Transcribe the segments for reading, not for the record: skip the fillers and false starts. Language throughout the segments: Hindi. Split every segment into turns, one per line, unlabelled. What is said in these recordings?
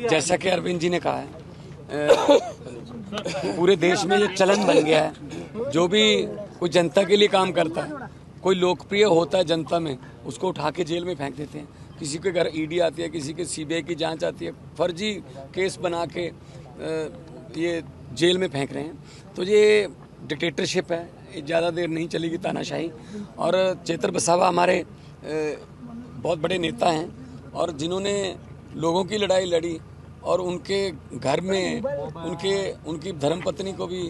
जैसा कि अरविंद जी ने कहा है, पूरे देश में ये चलन बन गया है। जो भी कोई जनता के लिए काम करता है, कोई लोकप्रिय होता है जनता में, उसको उठा के जेल में फेंक देते हैं। किसी के घर ईडी आती है, किसी के सीबीआई की जांच आती है, फर्जी केस बना के ये जेल में फेंक रहे हैं। तो ये डिक्टेटरशिप है, ज़्यादा देर नहीं चलेगी तानाशाही। और चेतर वसावा हमारे बहुत बड़े नेता हैं और जिन्होंने लोगों की लड़ाई लड़ी और उनके घर में उनकी धर्मपत्नी को भी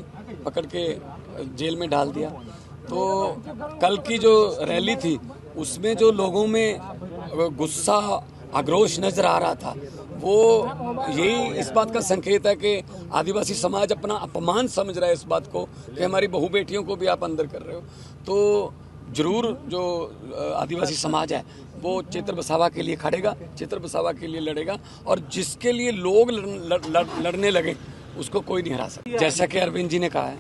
पकड़ के जेल में डाल दिया। तो कल की जो रैली थी उसमें जो लोगों में गुस्सा, आक्रोश नजर आ रहा था, वो यही इस बात का संकेत है कि आदिवासी समाज अपना अपमान समझ रहा है इस बात को कि हमारी बहू बेटियों को भी आप अंदर कर रहे हो। तो जरूर जो आदिवासी समाज है वो चेतर वसावा के लिए खड़ेगा, चेतर वसावा के लिए लड़ेगा, और जिसके लिए लोग लड़ने लगे उसको कोई नहीं हरा सकता। जैसा कि अरविंद जी ने कहा है,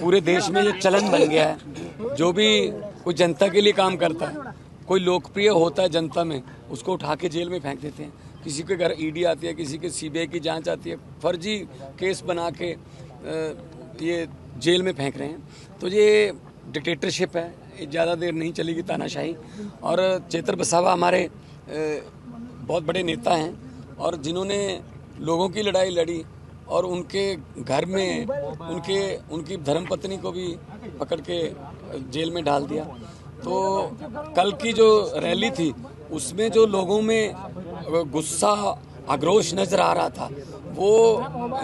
पूरे देश में ये चलन बन गया है। जो भी कोई जनता के लिए काम करता है, कोई लोकप्रिय होता है जनता में, उसको उठा के जेल में फेंक देते हैं। किसी के घर ईडी आती है, किसी के सीबीआई की जांच आती है, फर्जी केस बना के ये जेल में फेंक रहे हैं। तो ये डिक्टेटरशिप है, ज़्यादा देर नहीं चलेगी तानाशाही। और चेतर वसावा हमारे बहुत बड़े नेता हैं और जिन्होंने लोगों की लड़ाई लड़ी और उनके घर में उनकी धर्मपत्नी को भी पकड़ के जेल में डाल दिया। तो कल की जो रैली थी उसमें जो लोगों में गुस्सा, आक्रोश नजर आ रहा था, वो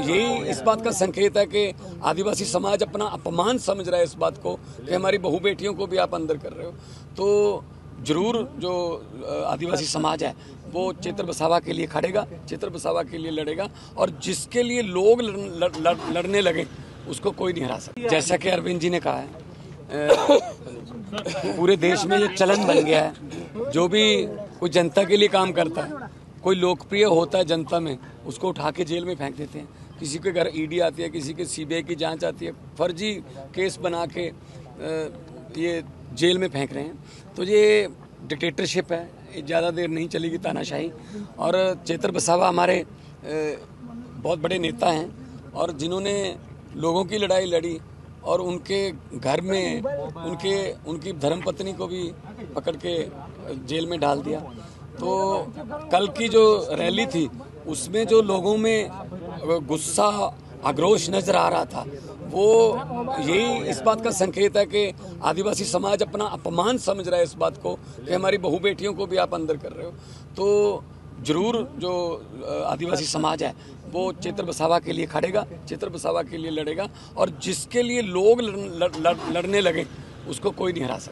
यही इस बात का संकेत है कि आदिवासी समाज अपना अपमान समझ रहा है इस बात को कि हमारी बहू बेटियों को भी आप अंदर कर रहे हो। तो जरूर जो आदिवासी समाज है वो चेतर वसावा के लिए खड़ेगा, चेतर वसावा के लिए लड़ेगा, और जिसके लिए लोग लड़ने लगे उसको कोई नहीं हरा सकता। जैसा कि अरविंद जी ने कहा है, पूरे देश में ये चलन बन गया है। जो भी कोई जनता के लिए काम करता है, कोई लोकप्रिय होता है जनता में, उसको उठा के जेल में फेंक देते हैं। किसी के घर ईडी आती है, किसी के सीबीआई की जांच आती है, फर्जी केस बना के ये जेल में फेंक रहे हैं। तो ये डिक्टेटरशिप है, ज़्यादा देर नहीं चलेगी तानाशाही। और चेतर वसावा हमारे बहुत बड़े नेता हैं और जिन्होंने लोगों की लड़ाई लड़ी और उनके घर में उनकी धर्मपत्नी को भी पकड़ के जेल में डाल दिया। तो कल की जो रैली थी उसमें जो लोगों में गुस्सा, आक्रोश नजर आ रहा था, वो यही इस बात का संकेत है कि आदिवासी समाज अपना अपमान समझ रहा है इस बात को कि हमारी बहू बेटियों को भी आप अंदर कर रहे हो। तो जरूर जो आदिवासी समाज है वो चेतर वसावा के लिए खड़ेगा, चेतर वसावा के लिए लड़ेगा, और जिसके लिए लोग लड़ने लगे उसको कोई नहीं हरा सकता।